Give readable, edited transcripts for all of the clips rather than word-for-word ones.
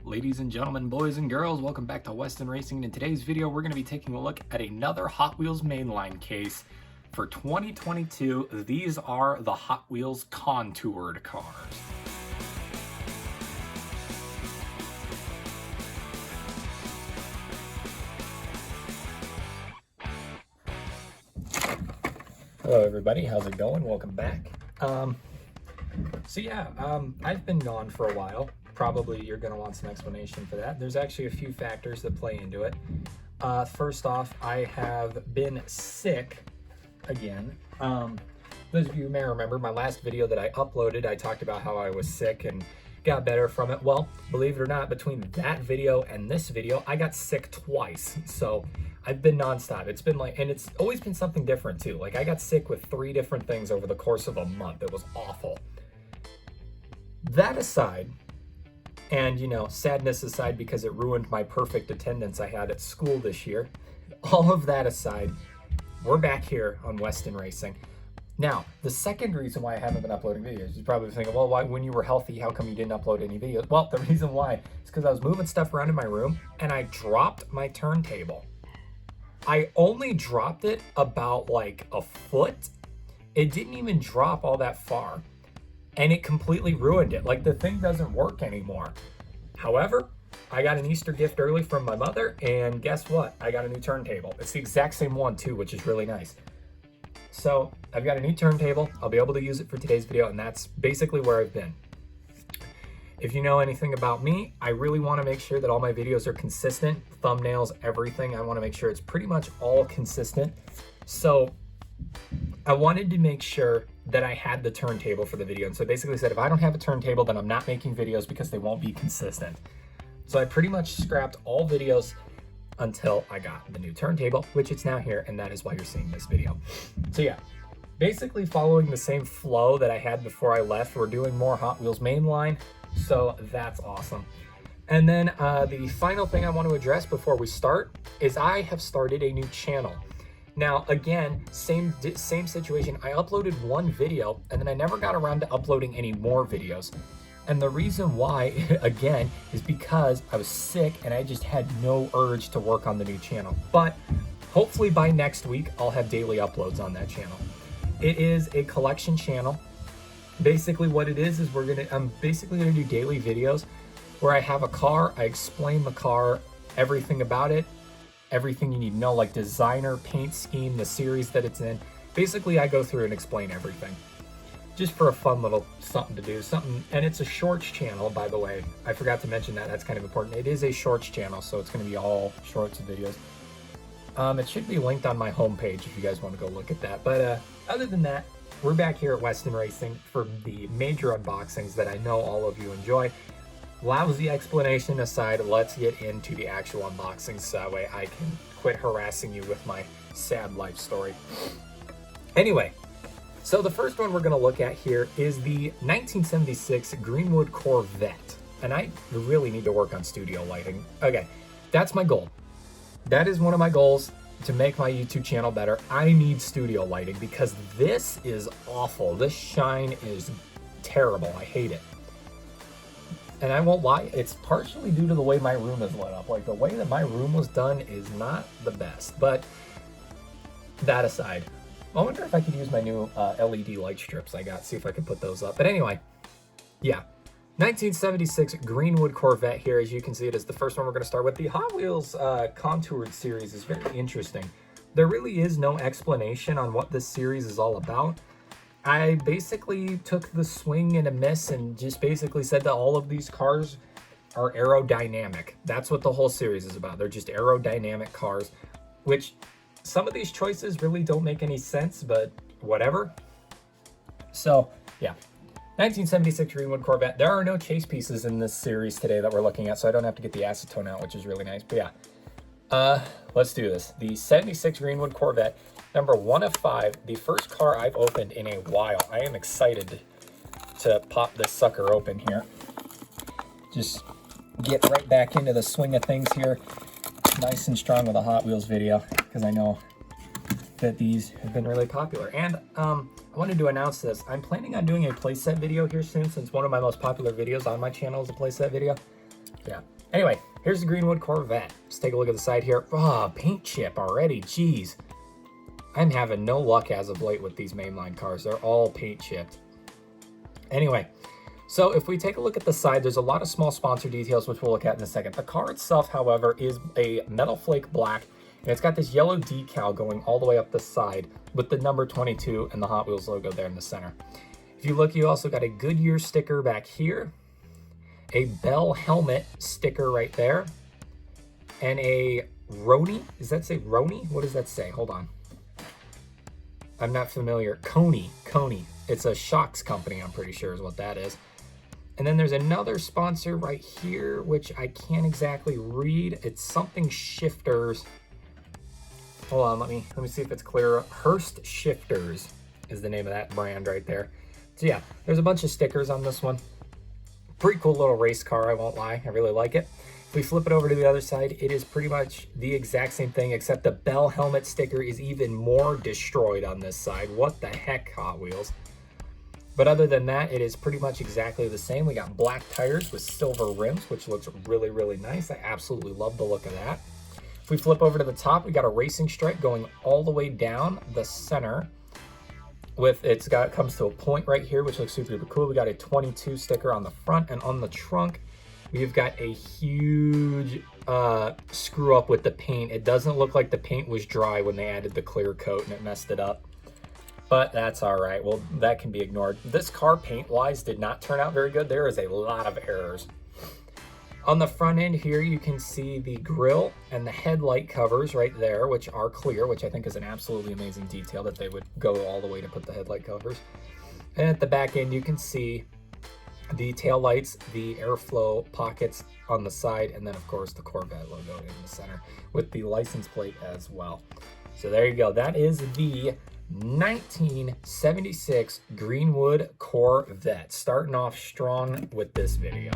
Ladies and gentlemen, boys and girls, welcome back to Weston Racing. In today's video, we're going to be taking a look at another Hot Wheels mainline case for 2022. These are the Hot Wheels contoured cars. Hello everybody, how's it going? Welcome back. I've been gone for a while. Probably you're going to want some explanation for that. There's actually a few factors that play into it. First off, I have been sick again. Those of you who may remember my last video that I uploaded, I talked about how I was sick and got better from it. Well, believe it or not, between that video and this video, I got sick twice. So I've been nonstop. It's been and it's always been something different too. Like I got sick with 3 different things over the course of a month. It was awful. That aside, and sadness aside because it ruined my perfect attendance I had at school this year, all of that aside, we're back here on Weston Racing. Now, the second reason why I haven't been uploading videos, you're probably thinking, well, why, when you were healthy, how come you didn't upload any videos? Well, the reason why is because I was moving stuff around in my room and I dropped my turntable. I only dropped it about like a foot. It didn't even drop all that far. And it completely ruined it. Like the thing doesn't work anymore. However, I got an Easter gift early from my mother, and guess what? I got a new turntable. It's the exact same one too, which is really nice. So I've got a new turntable. I'll be able to use it for today's video, and that's basically where I've been. If you know anything about me, I really want to make sure that all my videos are consistent. Thumbnails, everything. I want to make sure it's pretty much all consistent. So I wanted to make sure that I had the turntable for the video. And so I basically said, if I don't have a turntable, then I'm not making videos because they won't be consistent. So I pretty much scrapped all videos until I got the new turntable, which it's now here, and that is why you're seeing this video. So yeah, basically following the same flow that I had before I left, we're doing more Hot Wheels mainline. So that's awesome. And then the final thing I want to address before we start is I have started a new channel. Now, again, same situation. I uploaded one video and then I never got around to uploading any more videos. And the reason why, again, is because I was sick and I just had no urge to work on the new channel. But hopefully by next week, I'll have daily uploads on that channel. It is a collection channel. Basically what it is I'm basically gonna do daily videos where I have a car, I explain the car, everything about it, everything you need to know, like designer, paint scheme, the series that it's in. Basically, I go through and explain everything. Just for a fun little something to do. And it's a shorts channel, by the way. I forgot to mention that. That's kind of important. It is a shorts channel, so it's going to be all shorts videos. It should be linked on my homepage if you guys want to go look at that. But other than that, we're back here at Weston Racing for the major unboxings that I know all of you enjoy. Lousy explanation aside, let's get into the actual unboxings so that way I can quit harassing you with my sad life story. Anyway, so the first one we're going to look at here is the 1976 Greenwood Corvette. And I really need to work on studio lighting. Okay, that's my goal. That is one of my goals to make my YouTube channel better. I need studio lighting because this is awful. This shine is terrible. I hate it. And I won't lie, it's partially due to the way my room is lit up. Like the way that my room was done is not the best. But that aside, I wonder if I could use my new LED light strips I got, see if I can put those up. But anyway, yeah. 1976 Greenwood Corvette here. As you can see, it is the first one we're going to start with. The Hot Wheels contoured series is very interesting. There really is no explanation on what this series is all about. I basically took the swing and a miss and just basically said that all of these cars are aerodynamic. That's what the whole series is about. They're just aerodynamic cars, which some of these choices really don't make any sense, but whatever. So yeah, 1976 Greenwood Corvette. There are no chase pieces in this series today that we're looking at, so I don't have to get the acetone out, which is really nice. But yeah, let's do this. The 76 Greenwood Corvette. Number 1 of 5, the first car I've opened in a while. I am excited to pop this sucker open here. Just get right back into the swing of things here. Nice and strong with a Hot Wheels video, because I know that these have been really popular. And I wanted to announce this. I'm planning on doing a playset video here soon, since one of my most popular videos on my channel is a playset video. Yeah, Anyway, here's the Greenwood Corvette. Let's take a look at the side here. Ah, paint chip already, jeez. I'm having no luck as of late with these mainline cars. They're all paint chipped. Anyway, so if we take a look at the side, there's a lot of small sponsor details, which we'll look at in a second. The car itself, however, is a metal flake black, and it's got this yellow decal going all the way up the side with the number 22 and the Hot Wheels logo there in the center. If you look, you also got a Goodyear sticker back here, a Bell helmet sticker right there, and a Roni. Does that say Roni? What does that say? Hold on. I'm not familiar. Coney. It's a shocks company, I'm pretty sure is what that is. And then there's another sponsor right here, which I can't exactly read. It's something shifters. Hold on, let me see if it's clear. Hurst Shifters is the name of that brand right there. So yeah, there's a bunch of stickers on this one. Pretty cool little race car, I won't lie. I really like it. If we flip it over to the other side, it is pretty much the exact same thing, except the Bell helmet sticker is even more destroyed on this side. What the heck, Hot Wheels? But other than that, it is pretty much exactly the same. We got black tires with silver rims, which looks really, really nice. I absolutely love the look of that. If we flip over to the top, we got a racing stripe going all the way down the center. Comes to a point right here, which looks super cool. We got a 22 sticker on the front, and on the trunk, we've got a huge screw up with the paint. It doesn't look like the paint was dry when they added the clear coat and it messed it up. But that's all right. Well, that can be ignored. This car paint-wise did not turn out very good. There is a lot of errors. On the front end here, you can see the grille and the headlight covers right there, which are clear, which I think is an absolutely amazing detail that they would go all the way to put the headlight covers. And at the back end, you can see the tail lights, the airflow pockets on the side, and then of course the Corvette logo in the center with the license plate as well. So there you go. That is the 1976 Greenwood Corvette. Starting off strong with this video.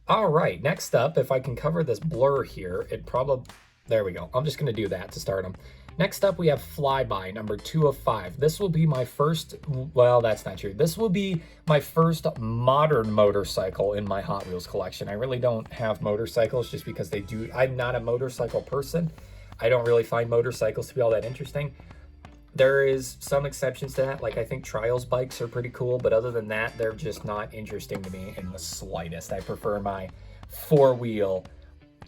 All right, next up, if I can cover this blur here, there we go. I'm just gonna do that to start them. Next up, we have Flyby, number 2 of 5. This will be my first, well, that's not true. This will be my first modern motorcycle in my Hot Wheels collection. I really don't have motorcycles just because I'm not a motorcycle person. I don't really find motorcycles to be all that interesting. There is some exceptions to that, like I think Trials bikes are pretty cool, but other than that, they're just not interesting to me in the slightest. I prefer my 4-wheel,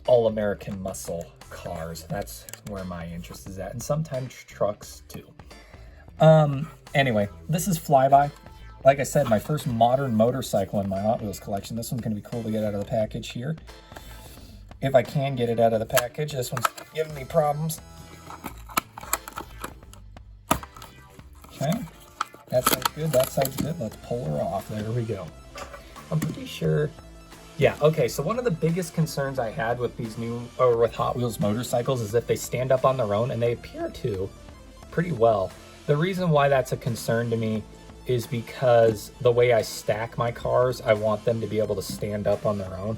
all-American muscle cars. That's where my interest is at, and sometimes trucks too. Anyway, this is Flyby. Like I said, my first modern motorcycle in my Hot Wheels collection. This one's gonna be cool to get out of the package here. If I can get it out of the package, this one's giving me problems. Okay, that side's good, that side's good. Let's pull her off. There we go. I'm pretty sure. Yeah, okay, so one of the biggest concerns I had with with Hot Wheels motorcycles is that they stand up on their own, and they appear to pretty well. The reason why that's a concern to me is because the way I stack my cars, I want them to be able to stand up on their own.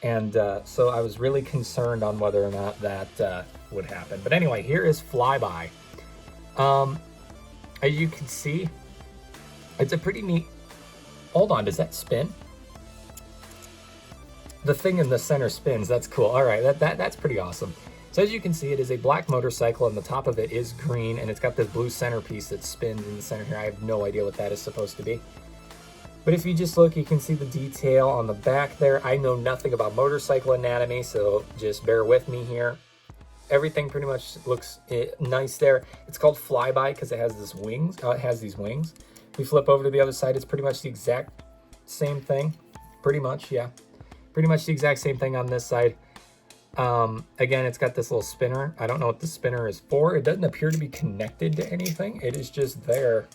And so I was really concerned on whether or not that would happen. But anyway, here is Flyby. As you can see, it's a pretty neat... Hold on, does that spin? The thing in the center spins. That's cool. All right, that's pretty awesome. So as you can see, it is a black motorcycle, and the top of it is green, and it's got this blue centerpiece that spins in the center here. I have no idea what that is supposed to be. But if you just look, you can see the detail on the back there. I know nothing about motorcycle anatomy, so just bear with me here. Everything pretty much looks nice there. It's called Flyby because it has these wings. If we flip over to the other side, it's pretty much the exact same thing. Pretty much, yeah. Pretty much the exact same thing on this side. Again, it's got this little spinner. I don't know what the spinner is for. It doesn't appear to be connected to anything. It is just there.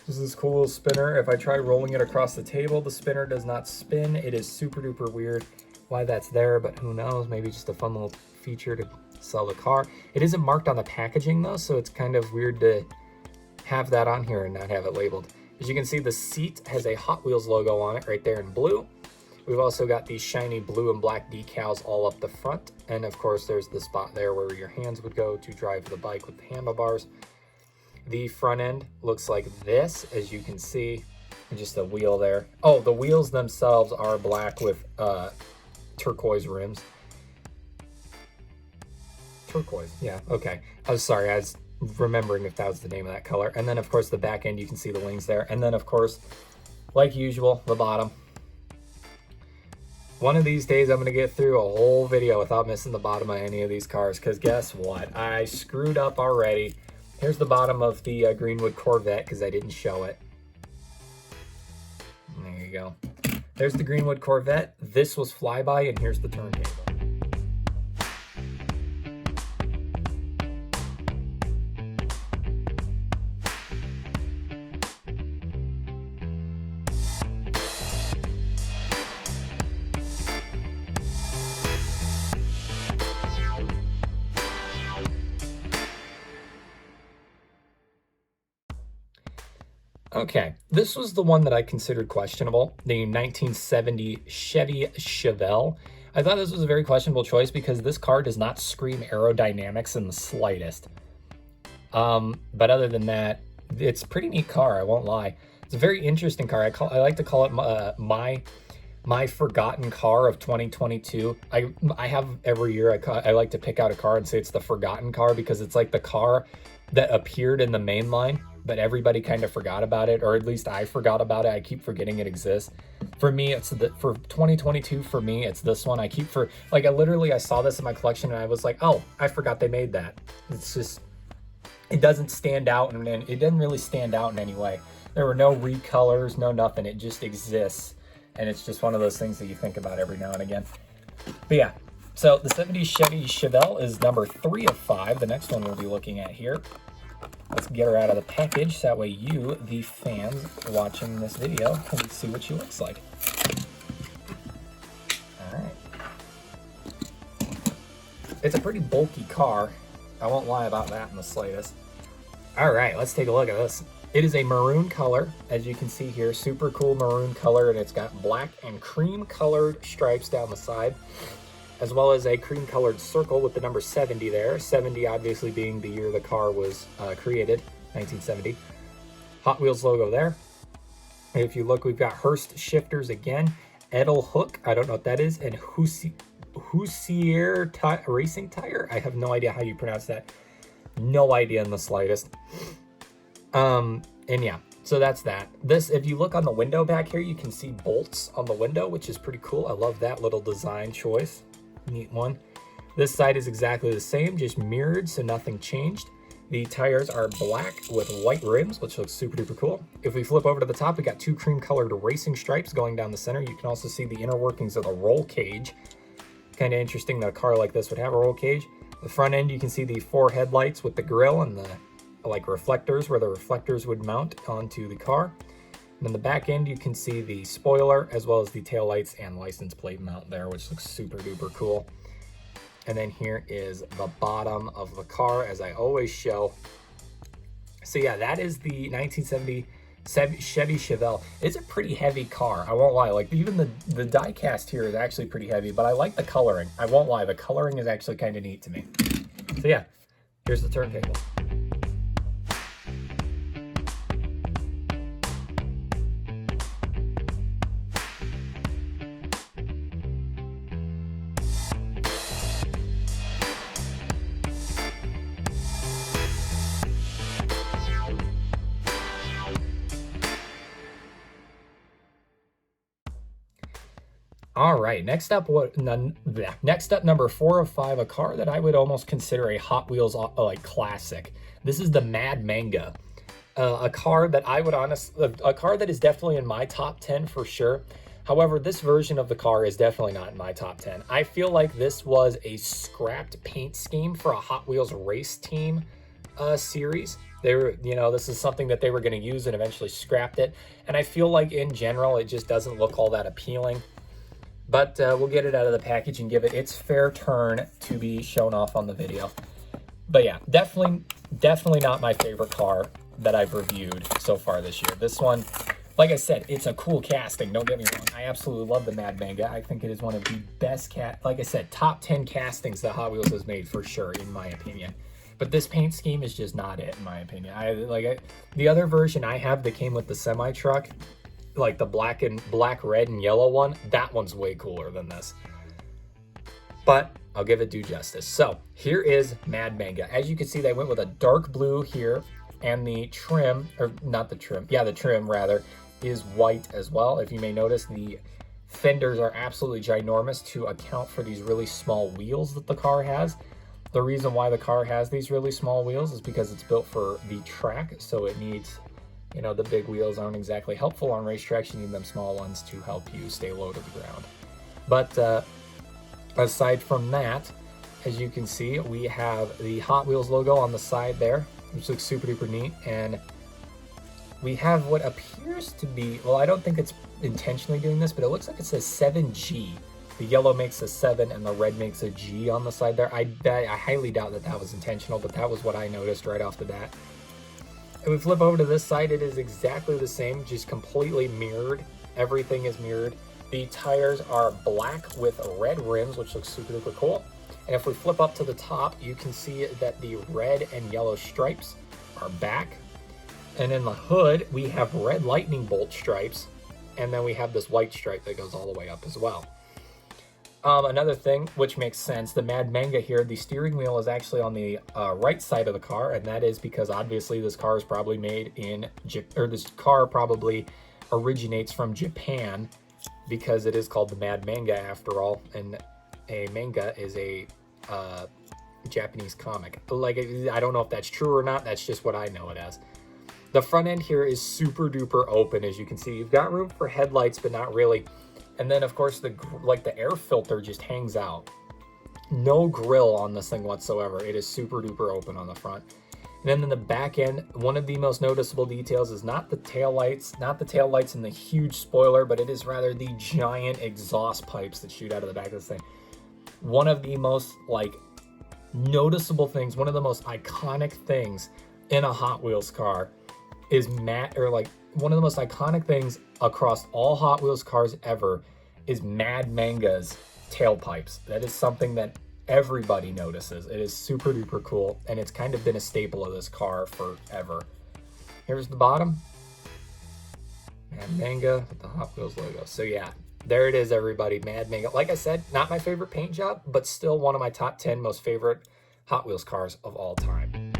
This is this cool little spinner. If I try rolling it across the table, the spinner does not spin. It is super duper weird why that's there, but who knows? Maybe just a fun little feature to sell the car. It isn't marked on the packaging though, so it's kind of weird to have that on here and not have it labeled. As you can see, the seat has a Hot Wheels logo on it right there in blue. We've also got these shiny blue and black decals all up the front. And of course, there's the spot there where your hands would go to drive the bike with the handlebars. The front end looks like this, as you can see, and just a wheel there. Oh, the wheels themselves are black with turquoise rims. Turquoise, yeah, okay. I was sorry, I was remembering if that was the name of that color. And then of course the back end, you can see the wings there. And then of course, like usual, the bottom. One of these days I'm gonna get through a whole video without missing the bottom of any of these cars, because guess what? I screwed up already. Here's the bottom of the Greenwood Corvette, because I didn't show it. There you go. There's the Greenwood Corvette. This was flyby, and here's the turntable. Okay, this was the one that I considered questionable, the 1970 Chevy Chevelle. I thought this was a very questionable choice because this car does not scream aerodynamics in the slightest. But other than that, it's a pretty neat car, I won't lie. It's a very interesting car. I like to call it my forgotten car of 2022. I have every year I like to pick out a car and say it's the forgotten car, because it's like the car that appeared in the Mainline, but everybody kind of forgot about it, or at least I forgot about it. I keep forgetting it exists. For me, for 2022, for me, it's this one. I literally, I saw this in my collection and I was like, oh, I forgot they made that. It's just, it doesn't stand out, and it didn't really stand out in any way. There were no recolors, no nothing. It just exists. And it's just one of those things that you think about every now and again. But yeah, so the 70s Chevy Chevelle is number 3 of 5. The next one we'll be looking at here. Let's get her out of the package, so that way you, the fans watching this video, can see what she looks like. All right. It's a pretty bulky car. I won't lie about that in the slightest. All right, let's take a look at this. It is a maroon color, as you can see here, super cool maroon color, and it's got black and cream colored stripes down the side, as well as a cream colored circle with the number 70 there. 70 obviously being the year the car was created, 1970. Hot Wheels logo there. And if you look, we've got Hurst shifters again, Edel hook, I don't know what that is, and Houssier racing tire. I have no idea how you pronounce that. No idea in the slightest. And yeah, so that's that. This, if you look on the window back here, you can see bolts on the window, which is pretty cool. I love that little design choice. Neat one. This side is exactly the same, just mirrored, so nothing changed. The tires are black with white rims, which looks super duper cool. If we flip over to the top, we got 2 cream colored racing stripes going down the center. You can also see the inner workings of the roll cage. Kind of interesting that a car like this would have a roll cage. The front end, you can see the 4 headlights with the grille and the reflectors, where the reflectors would mount onto the car. And then the back end, you can see the spoiler as well as the taillights and license plate mount there, which looks super duper cool. And then here is the bottom of the car, as I always show. So yeah, that is the 1970 Chevy Chevelle. It's a pretty heavy car, I won't lie. Like, even the die cast here is actually pretty heavy, but I like the coloring. I won't lie, the coloring is actually kind of neat to me. So yeah, here's the turntable. All right, next up, number 4 of 5, a car that I would almost consider a Hot Wheels classic. This is the Mad Manga, a car that a car that is definitely in my top 10 for sure. However, this version of the car is definitely not in my top 10. I feel like this was a scrapped paint scheme for a Hot Wheels race team series. They were, this is something that they were going to use and eventually scrapped it. And I feel like in general, it just doesn't look all that appealing. But we'll get it out of the package and give it its fair turn to be shown off on the video. But yeah, definitely not my favorite car. that I've reviewed so far this year. This one, like I said, it's a cool casting, don't get me wrong. I absolutely love the Mad Manga. I think it is one of the best, like I said, top 10 castings that Hot Wheels has made for sure, in my opinion. But this paint scheme is just not it, in my opinion. The other version I have that came with the semi-truck, like the black, red, and yellow one, that one's way cooler than this. But I'll give it due justice. So here is Mad Manga. As you can see, they went with a dark blue here, and the trim, or not the trim, yeah, the trim rather, is white as well. If you may notice, the fenders are absolutely ginormous to account for these really small wheels that the car has. The reason why the car has these really small wheels is because it's built for the track, so it needs, you know, the big wheels aren't exactly helpful on racetracks. You need them small ones to help you stay low to the ground. But aside from that, as you can see, we have the Hot Wheels logo on the side there, which looks super duper neat, and we have what appears to be, well, I don't think it's intentionally doing this, but it looks like it says 7G. The yellow makes a 7 and the red makes a G on the side there. I highly doubt that that was intentional, but that was what I noticed right off the bat. If we flip over to this side, it is exactly the same, just completely mirrored. Everything is mirrored. The tires are black with red rims, which looks super duper cool. And if we flip up to the top, you can see that the red and yellow stripes are back. And in the hood, we have red lightning bolt stripes. And then we have this white stripe that goes all the way up as well. Another thing, which makes sense, the Mad Manga here, the steering wheel is actually on the right side of the car, and that is because obviously this car is probably made in, this car probably originates from Japan, because it is called the Mad Manga after all, and a manga is a Japanese comic. Like, I don't know if that's true or not, that's just what I know it as. The front end here is super duper open, as you can see. You've got room for headlights, but not really. And then, of course, the air filter just hangs out. No grill on this thing whatsoever. It is super duper open on the front. And then in the back end, one of the most noticeable details is not the taillights, and the huge spoiler, but it is rather the giant exhaust pipes that shoot out of the back of this thing. One of the most noticeable things, one of the most iconic things in a Hot Wheels car is one of the most iconic things across all Hot Wheels cars ever is Mad Manga's tailpipes. That is something that everybody notices. It is super duper cool, and it's kind of been a staple of this car forever. Here's the bottom. Mad Manga with the Hot Wheels logo. So yeah, there it is, everybody. Mad Manga. Like I said, not my favorite paint job, but still one of my top 10 most favorite Hot Wheels cars of all time.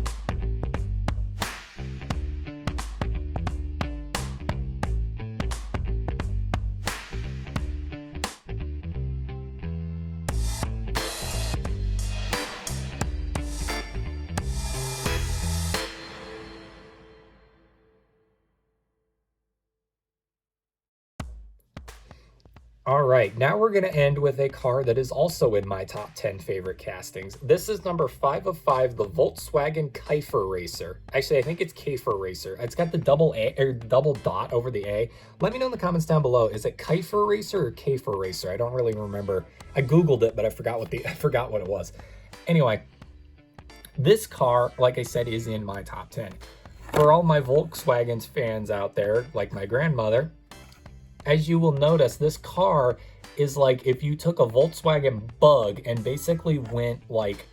All right, now we're going to end with a car that is also in my top 10 favorite castings. This is number 5 of 5, the Volkswagen Keifer Racer. Actually, I think it's Keifer Racer. It's got the double dot over the A. Let me know in the comments down below. Is it Keifer Racer or Keifer Racer? I don't really remember. I Googled it, but I forgot what it was. Anyway, this car, like I said, is in my top 10. For all my Volkswagens fans out there, like my grandmother, as you will notice, this car is like if you took a Volkswagen Bug and basically went like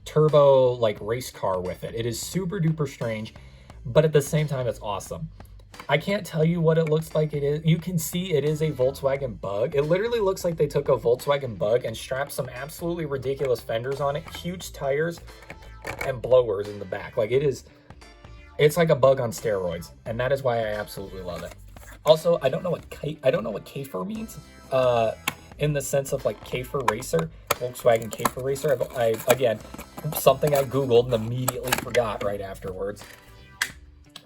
turbo race car with it. It is super duper strange, but at the same time it's awesome. I can't tell you what it looks like. It is, you can see it is a Volkswagen Bug. It literally looks like they took a Volkswagen Bug and strapped some absolutely ridiculous fenders on it, huge tires, and blowers in the back. It's like a Bug on steroids, and that is why I absolutely love it. Also, I don't know what Keifer means, in the sense of Keifer Racer, Volkswagen Keifer Racer. Again, something I Googled and immediately forgot right afterwards.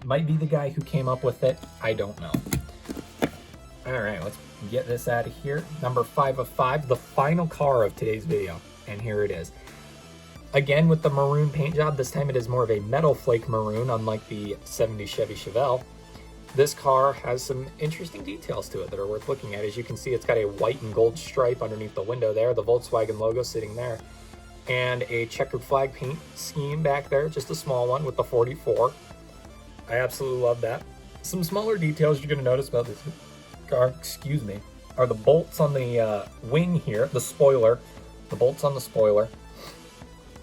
Might be the guy who came up with it. I don't know. All right, let's get this out of here. Number 5 of 5, the final car of today's video, and here it is. Again, with the maroon paint job, this time it is more of a metal flake maroon, unlike the 70 Chevy Chevelle. This car has some interesting details to it that are worth looking at. As you can see, it's got a white and gold stripe underneath the window there, the Volkswagen logo sitting there, and a checkered flag paint scheme back there, just a small one with the 44. I absolutely love that. Some smaller details you're going to notice about this car, excuse me, are the bolts on the wing here, the spoiler, the bolts on the spoiler.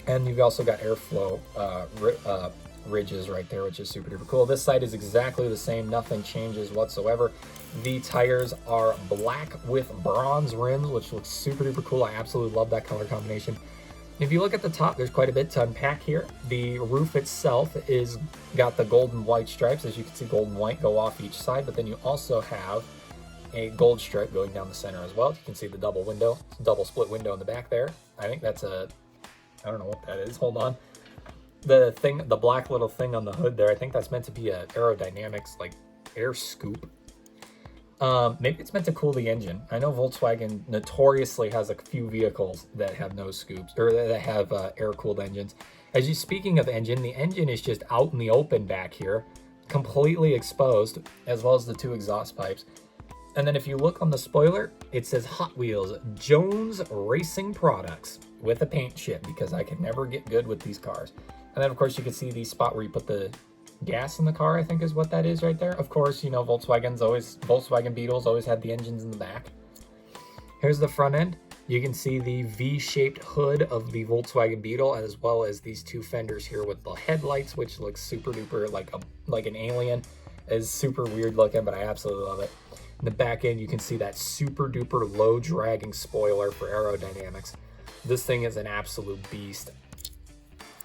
And you've also got airflow ridges right there, which is super duper cool. This side is exactly the same. Nothing changes whatsoever. The tires are black with bronze rims, which looks super duper cool. I absolutely love that color combination. If you look at the top, there's quite a bit to unpack here. The roof itself is got the gold and white stripes. As you can see, gold and white go off each side, but then you also have a gold stripe going down the center as well. You can see the double window, double split window in the back there. I think that's a, I don't know what that is. Hold on. The thing, the black little thing on the hood there, I think that's meant to be a aerodynamics, like air scoop. Maybe it's meant to cool the engine. I know Volkswagen notoriously has a few vehicles that have no scoops, or that have air-cooled engines. Speaking of engine, the engine is just out in the open back here, completely exposed, as well as the two exhaust pipes. And then if you look on the spoiler, it says Hot Wheels Jones Racing Products with a paint chip, because I can never get good with these cars. And then of course you can see the spot where you put the gas in the car, I think is what that is right there. Of course, you know, Volkswagen Beetles always had the engines in the back. Here's the front end. You can see the V-shaped hood of the Volkswagen Beetle, as well as these two fenders here with the headlights, which looks super duper like an alien. Is super weird looking, but I absolutely love it. In the back end, you can see that super duper low dragging spoiler for aerodynamics. This thing is an absolute beast,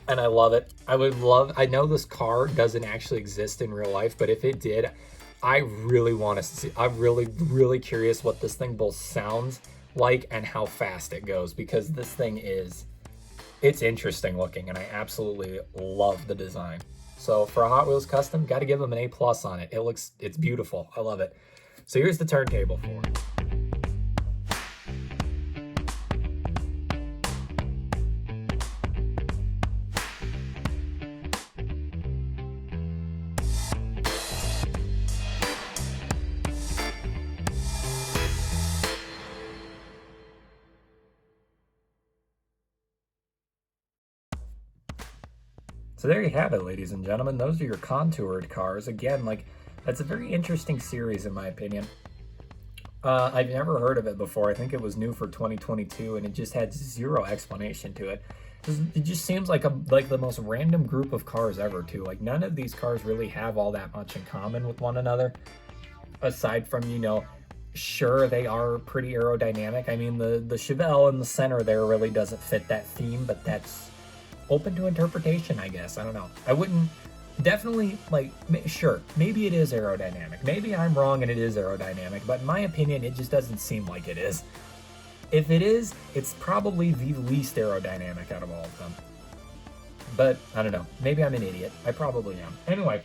and I love it. I know this car doesn't actually exist in real life, but if it did, I really want to see. I'm really curious what this thing both sounds like and how fast it goes, because this thing it's interesting looking, and I absolutely love the design. So for a Hot Wheels custom, got to give them an A+ on it. It's beautiful. I love it. So here's the turntable for it. So there you have it, ladies and gentlemen. Those are your contoured cars. Again, that's a very interesting series in my opinion. I've never heard of it before. I think it was new for 2022, and it just had zero explanation to it. It just seems like the most random group of cars ever too. Like none of these cars really have all that much in common with one another, aside from, you know, sure, they are pretty aerodynamic. I mean, the Chevelle in the center there really doesn't fit that theme, but that's open to interpretation, I guess. I don't know. I wouldn't definitely sure, maybe it is aerodynamic. Maybe I'm wrong and it is aerodynamic, but in my opinion, it just doesn't seem like it is. If it is, it's probably the least aerodynamic out of all of them. But I don't know. Maybe I'm an idiot. I probably am. Anyway,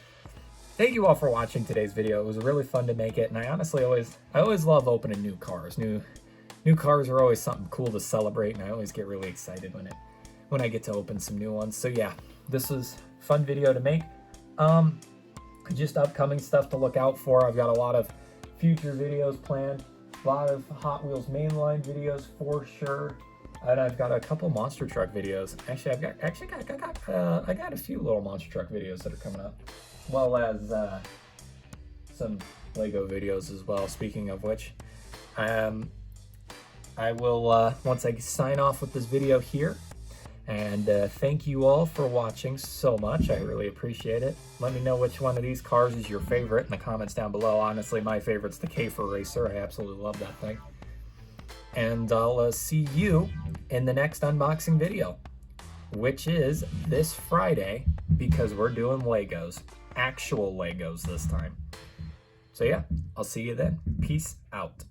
thank you all for watching today's video. It was really fun to make it, and I honestly always love opening new cars. New cars are always something cool to celebrate, and I always get really excited when I get to open some new ones. So yeah, this was a fun video to make. Just upcoming stuff to look out for. I've got a lot of future videos planned, a lot of Hot Wheels Mainline videos for sure, and I've got a couple monster truck videos. Actually, I got a few little monster truck videos that are coming up, as well as some Lego videos as well. Speaking of which, I will once I sign off with this video here. And thank you all for watching so much. I really appreciate it. Let me know which one of these cars is your favorite in the comments down below. Honestly, my favorite's the K4 Racer. I absolutely love that thing. And I'll see you in the next unboxing video, which is this Friday, because we're doing Legos. Actual Legos this time. So yeah, I'll see you then. Peace out.